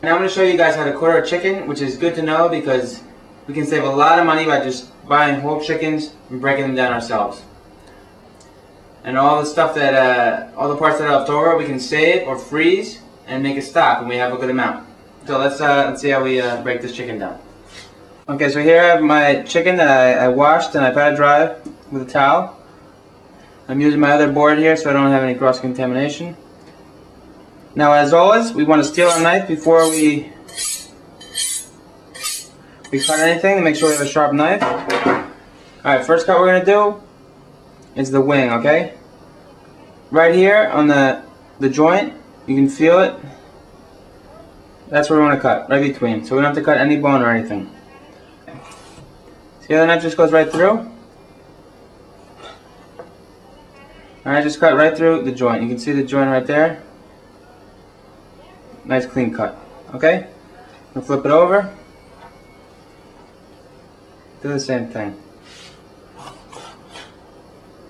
Now I'm going to show you guys how to quarter a chicken, which is good to know because we can save a lot of money by just buying whole chickens and breaking them down ourselves. And all the stuff that, all the parts that are left over, we can save or freeze and make a stock when we have a good amount. So let's see how we break this chicken down. Okay, so here I have my chicken that I washed and I pat it dry with a towel. I'm using my other board here so I don't have any cross contamination. Now, as always, we want to steel our knife before we cut anything to make sure we have a sharp knife. Alright, first cut we're going to do is the wing, okay? Right here on the joint, you can feel it. That's where we want to cut, right between. So we don't have to cut any bone or anything. See how the knife just goes right through? Alright, just cut right through the joint. You can see the joint right there. Nice clean cut. Okay? We'll flip it over. Do the same thing.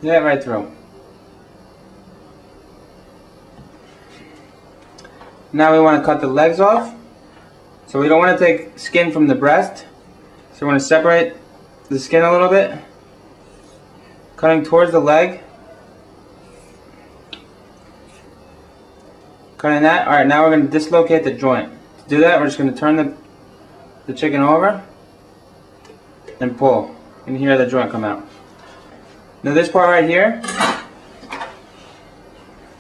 Yeah, right through. Now we want to cut the legs off. So we don't want to take skin from the breast. So we want to separate the skin a little bit. Cutting towards the leg. Cutting that. Alright, now we're going to dislocate the joint. To do that, we're just going to turn the chicken over and pull. You can hear the joint come out. Now this part right here,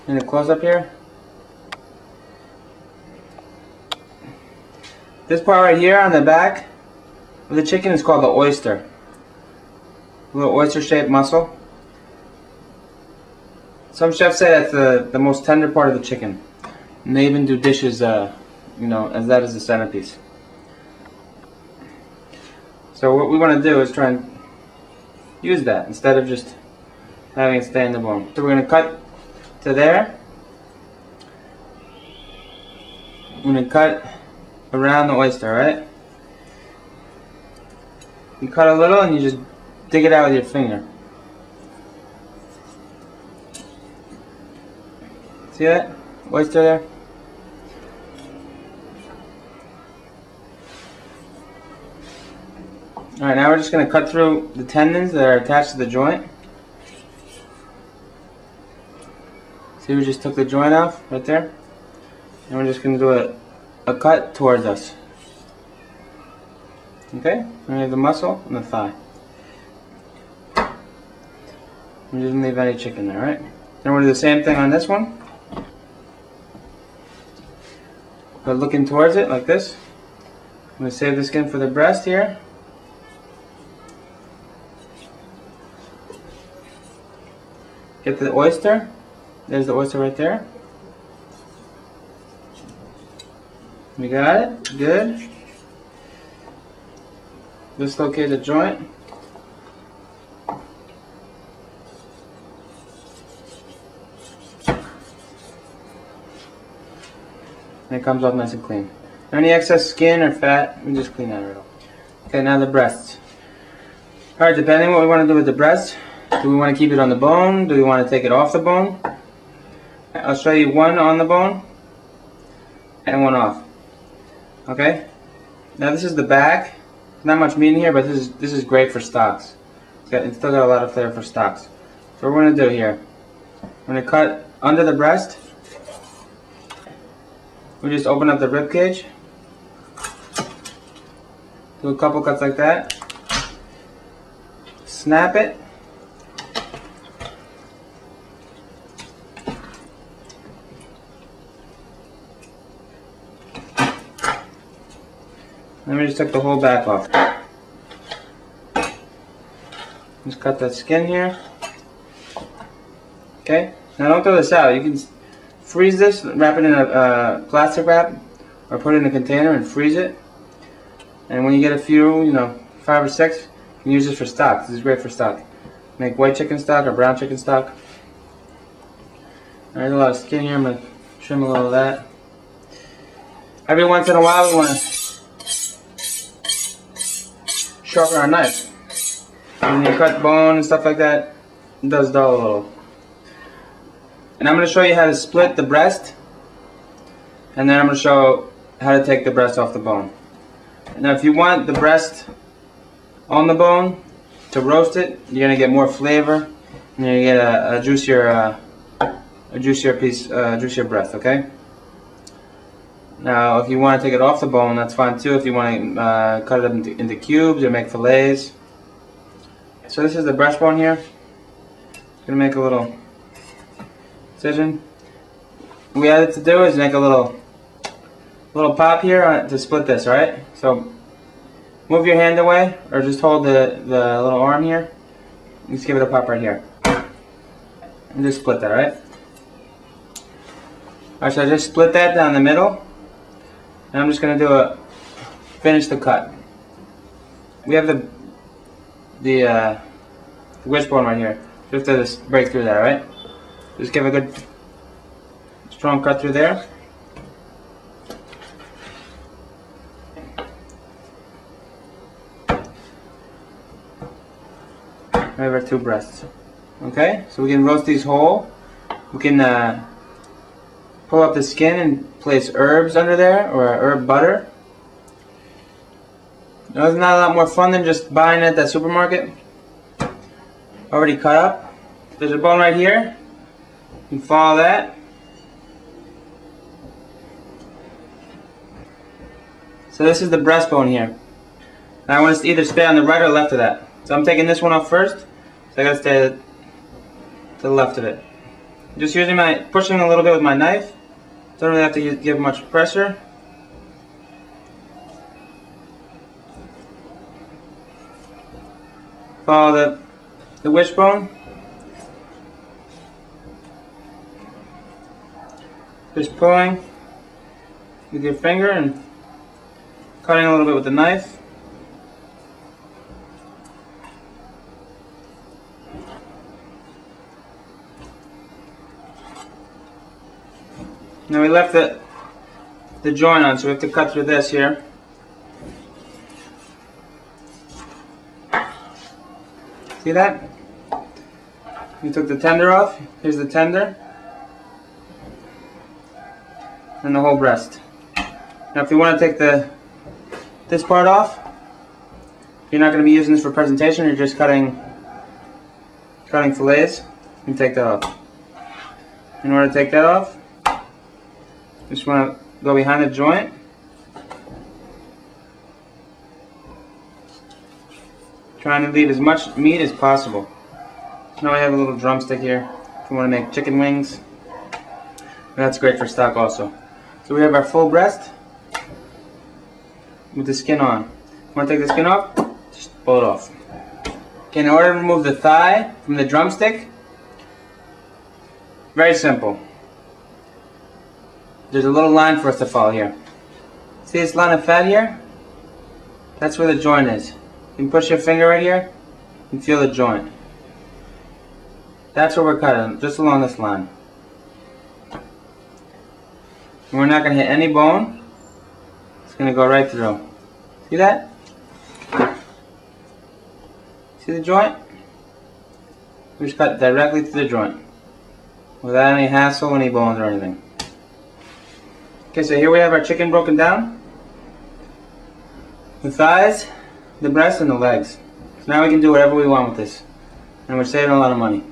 in a close up here, this part right here on the back of the chicken is called the oyster. A little oyster shaped muscle. Some chefs say that's the most tender part of the chicken. And they even do dishes, you know, as that is the centerpiece. So what we want to do is try and use that instead of just having it stay in the bone. So we're going to cut to there. I'm going to cut around the oyster, right? You cut a little and you just dig it out with your finger. See that? Oyster there? Alright, now we're just going to cut through the tendons that are attached to the joint. See, we just took the joint off right there. And we're just going to do a cut towards us. Okay? And we have the muscle and the thigh. We didn't leave any chicken there, right? Then we'll do the same thing on this one. But looking towards it like this. I'm going to save the skin for the breast here. Get the oyster. There's the oyster right there. We got it. Good. Dislocate the joint. And it comes off nice and clean. Any excess skin or fat, we just clean that right off. Okay, now the breasts. Alright, depending on what we want to do with the breast. Do we want to keep it on the bone? Do we want to take it off the bone? I'll show you one on the bone and one off. Okay? Now this is the back. Not much meat in here, but this is great for stocks. It's still got a lot of flavor for stocks. So what we're going to do here, we're going to cut under the breast. We just open up the rib cage. Do a couple cuts like that. Snap it. Then we just took the whole back off. Just cut that skin here. Okay? Now don't throw this out. You can freeze this, wrap it in a plastic wrap, or put it in a container and freeze it. And when you get a few, you know, 5 or 6, you can use this for stock. This is great for stock. Make white chicken stock or brown chicken stock. There's a lot of skin here. I'm going to trim a little of that. Every once in a while we want to sharpen our knife. When you cut bone and stuff like that, it does dull a little. And I'm going to show you how to split the breast, and then I'm going to show how to take the breast off the bone. Now if you want the breast on the bone to roast it, you're gonna get more flavor and you're gonna get a juicier breast. Okay. Now if you want to take it off the bone, that's fine too. If you want to cut it up into cubes or make fillets. So this is the breastbone here. Gonna make a little incision. What we have to do is make a little pop here to split this. All right. So move your hand away, or just hold the little arm here. Just give it a pop right here, and just split that. All right. All right. So I just split that down the middle, and I'm just gonna finish the cut. We have the wishbone right here. Just to break through that, right? Just give a good strong cut through there. We have our two breasts. Okay, so we can roast these whole. We can pull up the skin and place herbs under there, or herb butter. Now, it's not a lot more fun than just buying it at that supermarket. Already cut up. There's a bone right here. You can follow that. So this is the breastbone here. Now I want us to either stay on the right or left of that. So I'm taking this one off first. So I gotta stay to the left of it. Just pushing a little bit with my knife. Don't really have to give much pressure. Follow the wishbone. Just pulling with your finger and cutting a little bit with the knife. Now we left the joint on, so we have to cut through this here. See that? We took the tender off. Here's the tender. And the whole breast. Now if you want to take this part off, you're not going to be using this for presentation, you're just cutting fillets, you can take that off. In order to take that off, you just want to go behind the joint. Trying to leave as much meat as possible. Now I have a little drumstick here if you want to make chicken wings. That's great for stock also. So we have our full breast with the skin on. You want to take the skin off? Just pull it off. Okay, in order to remove the thigh from the drumstick, very simple. There's a little line for us to follow here. See this line of fat here? That's where the joint is. You can push your finger right here and feel the joint. That's where we're cutting, just along this line. And we're not going to hit any bone. It's going to go right through. See that? See the joint? We just cut directly through the joint without any hassle, any bones or anything. Okay, so here we have our chicken broken down. The thighs, the breast, and the legs. So now we can do whatever we want with this. And we're saving a lot of money.